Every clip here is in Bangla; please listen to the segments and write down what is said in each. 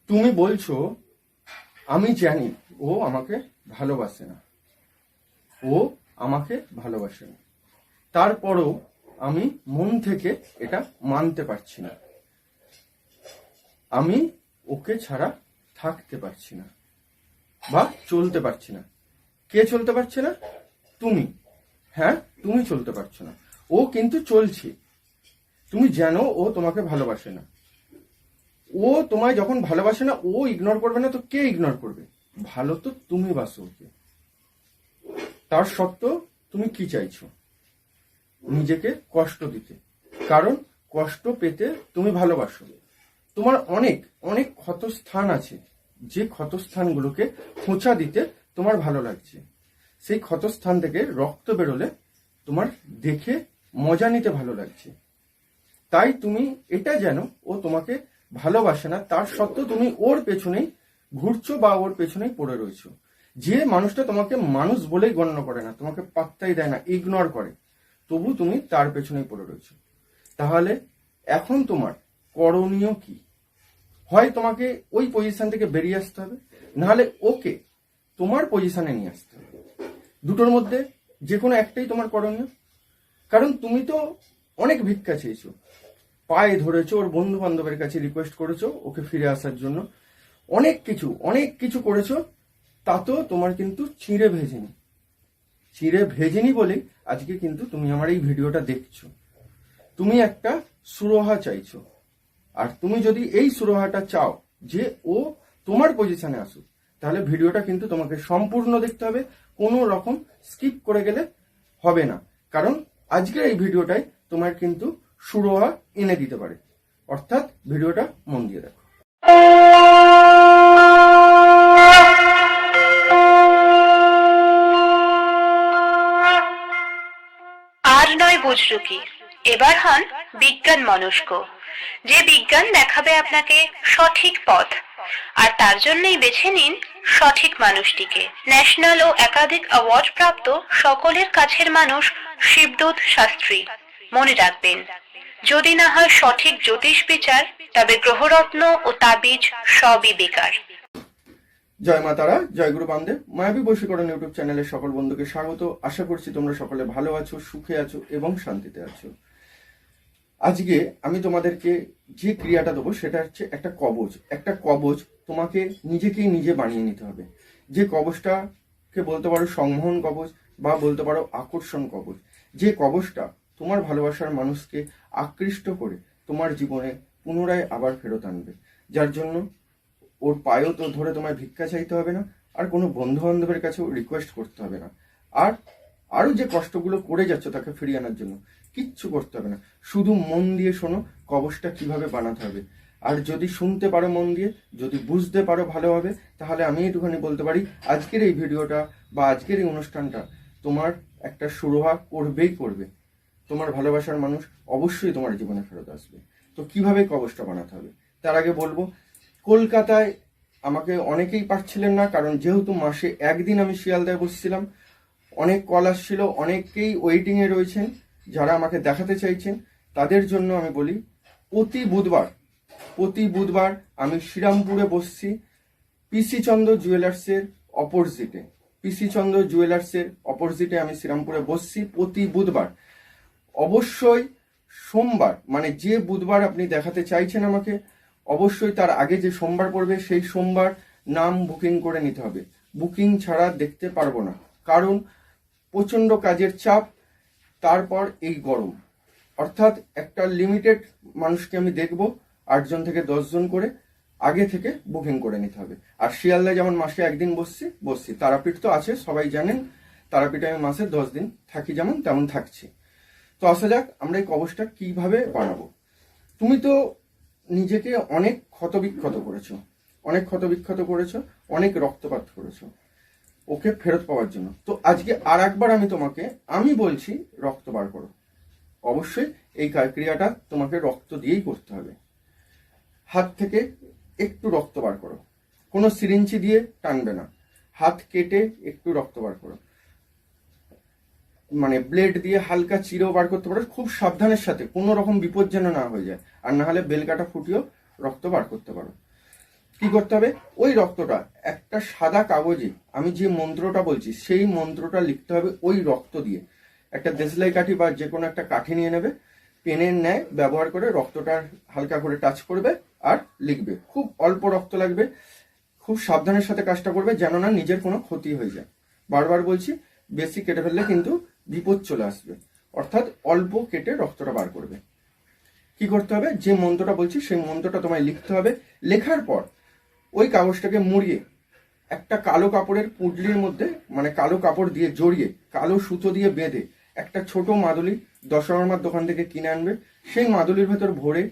তুমি বলছো আমি জানি ও আমাকে ভালোবাসে না, ও আমাকে ভালোবাসে না, তারপরেও আমি মন থেকে এটা মানতে পারছি না। আমি ওকে ছাড়া থাকতে পারছি না বা চলতে পারছি না। কে চলতে পারছে না? তুমি। হ্যাঁ, তুমি চলতে পারছো না, ও কিন্তু চলছে। তুমি জানো ও তোমাকে ভালোবাসে না। ও তোমায় যখন ভালোবাসে না, ও ইগনোর করবে না তো কে ইগনোর করবে? ভালো তো তুমি বাসো ওকে। তার সত্ত্বেও তুমি কি চাইছো? নিজেকে কষ্ট দিতে, কারণ কষ্ট পেতে তুমি ভালোবাসো। তোমার অনেক অনেক ক্ষতস্থান আছে, যে ক্ষতস্থানগুলোকে খোঁচা দিতে তোমার ভালো লাগছে। সেই ক্ষতস্থান থেকে রক্ত বেরোলে তোমার দেখে মজা নিতে ভালো লাগছে। তাই তুমি এটা জানো ও তোমাকে ভালোবাসে না, তার সত্ত্বেও তুমি ওর পেছনেই ঘুরছো বা ওর পেছনেই পড়ে রয়েছো। যে মানুষটা তোমাকে মানুষ বলেই গণ্য করে না, তোমাকে পাত্তাই দেয় না, ইগনোর করে, তবু তুমি তার পেছনেই পড়ে রয়েছো। তাহলে এখন তোমার করণীয় কি? হয় তোমাকে ওই পজিশন থেকে বেরিয়ে আসতে হবে, নাহলে ওকে তোমার পজিশনে নিয়ে আসতে হবে। দুটোর মধ্যে যে কোনো একটাই তোমার করণীয়। কারণ তুমি তো অনেক ভিক্ষা চেয়েছো, পায়ে ধরেছো, ওর বন্ধু বান্ধবের কাছে রিকোয়েস্ট করেছো ওকে ফিরে আসার জন্য, অনেক কিছু করেছো, তাতেও তোমার কিন্তু চিঁড়ে ভেজেনি বলেই আজকে কিন্তু তুমি আমার এই ভিডিওটা দেখছো। তুমি একটা সুরাহা চাইছো, আর তুমি যদি এই সুরাহাটা চাও যে ও তোমার পজিশনে আসুক, তাহলে ভিডিওটা কিন্তু তোমাকে সম্পূর্ণ দেখতে হবে, কোনো রকম স্কিপ করে গেলে হবে না। কারণ আজকের এই ভিডিওটাই তোমার কিন্তু সুরাহা এনে দিতে পারে। অর্থাৎ ভিডিওটা মন দিয়ে দেখো। আর নয় বুঝলো কি, এবার হন বিজ্ঞান মনস্ক। যে বিজ্ঞান দেখাবে আপনাকে সঠিক পথ, আর তার জন্যই বেছে নিন সঠিক মানুষটিকে। ন্যাশনাল ও একাধিক অ্যাওয়ার্ড প্রাপ্ত সকলের কাছের মানুষ শিবদূত শাস্ত্রী। মনে রাখবেন, যদি না হয় সঠিক জ্যোতিষ বিচার, তবে গ্রহরত্ন ও তাবিজ সবই বেকার। জয় মা তারা, জয় গুরু বামদেব। মায়াবী বশীকরণ ইউটিউব চ্যানেলের সকল বন্ধুকে স্বাগত। আশা করছি তোমরা সকলে ভালো আছো, সুখে আছো এবং শান্তিতে আছো। আজকে আমি তোমাদেরকে যে ক্রিয়াটা দেবো সেটা হচ্ছে একটা কবচ তোমাকে নিজেকেই নিজে বানিয়ে নিতে হবে। যে কবচটাকে বলতে পারো সংমোহন কবচ বা বলতে পারো আকর্ষণ কবচ। যে কবচটা তোমার ভালোবাসার মানুষকে আকৃষ্ট করে তোমার জীবনে পুনরায় আবার ফেরত আনবে, যার জন্য ওর পায়েও তো ধরে তোমায় ভিক্ষা চাইতে হবে না, আর কোনো বন্ধু বান্ধবের কাছেও রিকোয়েস্ট করতে হবে না, আর আরো যে কষ্টগুলো করে যাচ্ছ তাকে ফিরিয়ে আনার জন্য কিচ্ছু করতে হবে না। শুধু মন দিয়ে শোনো কবচটা কিভাবে বানাতে হবে। আর যদি শুনতে পারো মন দিয়ে, যদি বুঝতে পারো ভালোভাবে, তাহলে আমি একটুখানি বলতে পারি আজকের এই ভিডিওটা বা আজকের এই অনুষ্ঠানটা তোমার একটা সুরাহা করবে। তোমার ভালোবাসার মানুষ অবশ্যই তোমার জীবনে ফেরত আসবে। তো কিভাবে কবচটা বানাতে হবে তার আগে বলবো, কলকাতায় আমাকে অনেকেই পাচ্ছিলেন না, কারণ যেহেতু মাসে একদিন আমি শিয়ালদায় বসছিলাম। অনেক কল আসছিল, অনেকেই ওয়েটিংয়ে রয়েছেন যারা আমাকে দেখাতে চাইছেন। তাদের জন্য আমি বলি, প্রতি বুধবার আমি শ্রীরামপুরে বসছি, পিসি চন্দ্র জুয়েলার্সের অপোজিটে আমি শ্রীরামপুরে বসছি প্রতি বুধবার। অবশ্যই সোমবার, মানে যে বুধবার আপনি দেখাতে চাইছেন আমাকে, অবশ্যই তার আগে যে সোমবার পড়বে সেই সোমবার নাম বুকিং করে নিতে হবে। বুকিং ছাড়া দেখতে পারবো না, কারণ প্রচণ্ড কাজের চাপ, তারপর এই গরম। অর্থাৎ একটা লিমিটেড মানুষকে আমি দেখব, 8 জন থেকে 10 জন করে আগে থেকে বুকিং করে নিতে হবে। আর শিয়ালদায় যেমন মাসে একদিন বসছি, তারাপীঠ তো আছে সবাই জানেন, তারাপীঠে আমি মাসে 10 দিন থাকি, যেমন তেমন থাকছি। তো আসা যাক আমরা এই কবচটা কিভাবে বানাবো। তুমি তো নিজেকে অনেক ক্ষতবিক্ষত করেছো, অনেক রক্তপাত করেছো ওকে ফেরত পাওয়ার জন্য। তো আজকে আর একবার আমি বলছি রক্ত বার করো। অবশ্যই এই ক্রিয়াটা তোমাকে রক্ত দিয়েই করতে হবে। হাত থেকে একটু রক্ত বার করো, কোনো সিরিঞ্জি দিয়ে টানবে না, হাত কেটে একটু রক্ত বার করো, মানে ব্লেড দিয়ে হালকা চিরেও বার করতে পারো, খুব সাবধানের সাথে, কোনো রকম বিপদ যেন না হয়ে যায়, আর না হলে বেলকাটা ফুটিয়েও রক্ত বার করতে পারো। কি করতে হবে, ওই রক্তটা একটা সাদা কাগজে আমি যে মন্ত্রটা বলছি সেই মন্ত্রটা লিখতে হবে ওই রক্ত দিয়ে। একটা দেশলাই কাঠি বা যে কোনো একটা কাঠি নিয়ে নেবে, পেনের ন্যায় ব্যবহার করে রক্তটা হালকা করে টাচ করবে আর লিখবে। খুব অল্প রক্ত লাগবে, খুব সাবধানের সাথে কাজটা করবে যেন না নিজের কোনো ক্ষতি হয়ে যায়। বারবার বলছি, বেশি কেটে ফেললে কিন্তু বিপদ চলে আসবে, অর্থাৎ অল্প কেটে রক্তটা বার করবে। কি করতে হবে, যে মন্ত্রটা বলছি সেই মন্ত্রটা তোমায় লিখতে হবে। লেখার পর ওই কাগজটাকে মুড়িয়ে একটা কালো কাপড়ের পুটলির মধ্যে, মানে কালো কাপড় দিয়ে জড়িয়ে কালো সুতো দিয়ে বেঁধে একটা ছোট মাদুলি দশকর্মার দোকান থেকে কিনে আনবে। সেই মাদুলির ভেতর ভরে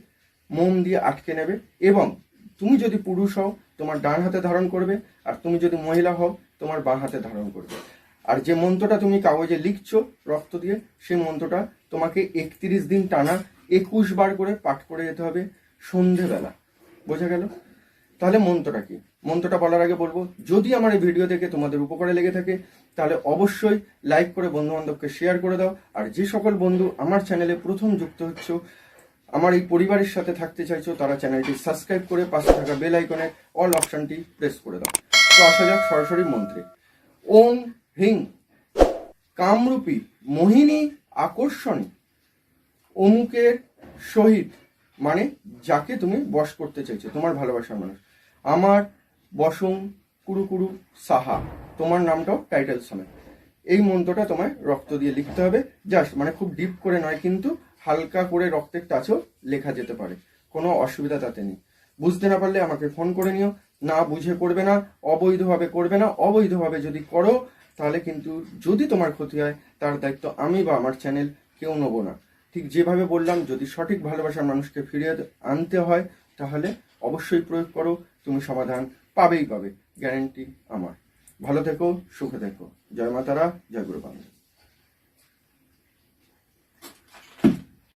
মোম দিয়ে আটকে নেবে এবং তুমি যদি পুরুষ হও তোমার ডান হাতে ধারণ করবে, আর তুমি যদি মহিলা হও তোমার বাঁ হাতে ধারণ করবে। আর যে মন্ত্রটা তুমি কাগজে লিখছো রক্ত দিয়ে, সেই মন্ত্রটা তোমাকে 31 দিন টানা 21 বার করে পাঠ করে যেতে হবে সন্ধেবেলা। বোঝা গেল? তাহলে মন্ত্রটা কি? মন্ত্রটা বলার আগে বলবো, যদি আমার এই ভিডিও দেখে তোমাদের উপকারে লেগে থাকে তাহলে অবশ্যই লাইক করে বন্ধু বান্ধবকে শেয়ার করে দাও। আর যে সকল বন্ধু আমার চ্যানেলে প্রথম যুক্ত হচ্ছ, আমার এই পরিবারের সাথে থাকতে চাইছো, তারা চ্যানেলটি সাবস্ক্রাইব করে পাশে থাকা বেল আইকনের অল অপশনটি প্রেস করে দাও। তো আসা যাক সরাসরি মন্ত্রে। ওং হ্রিং কামরূপী মোহিনী আকর্ষণী অমুকের সহিত, মানে যাকে তুমি বশ করতে চাইছো, তোমার ভালোবাসার মানুষ, আমার বসং কুরুকুরু সাহা, তোমার নামটাও টাইটেল সমেত। এই মন্ত্রটা তোমায় রক্ত দিয়ে লিখতে হবে। জাস্ট মানে খুব ডিপ করে নয়, কিন্তু হালকা করে রক্তের টাচও লেখা যেতে পারে, কোনো অসুবিধা তাতে নেই। বুঝতে না পারলে আমাকে ফোন করে নিও। না বুঝে করবে না, অবৈধভাবে করবে না। অবৈধভাবে যদি করো তাহলে কিন্তু যদি তোমার ক্ষতি হয় তার দায়িত্ব আমি বা আমার চ্যানেল কেউ নেবো না। ঠিক যেভাবে বললাম, যদি সঠিক ভালোবাসার মানুষকে ফিরিয়ে আনতে হয় তাহলে অবশ্যই প্রয়োগ করো, তুমি সমাধান পাবেই পাবে, গ্যারান্টি আমার। ভালো থেকো, সুখে থেকো। জয় মা তারা, জয় গুরু বাংলা।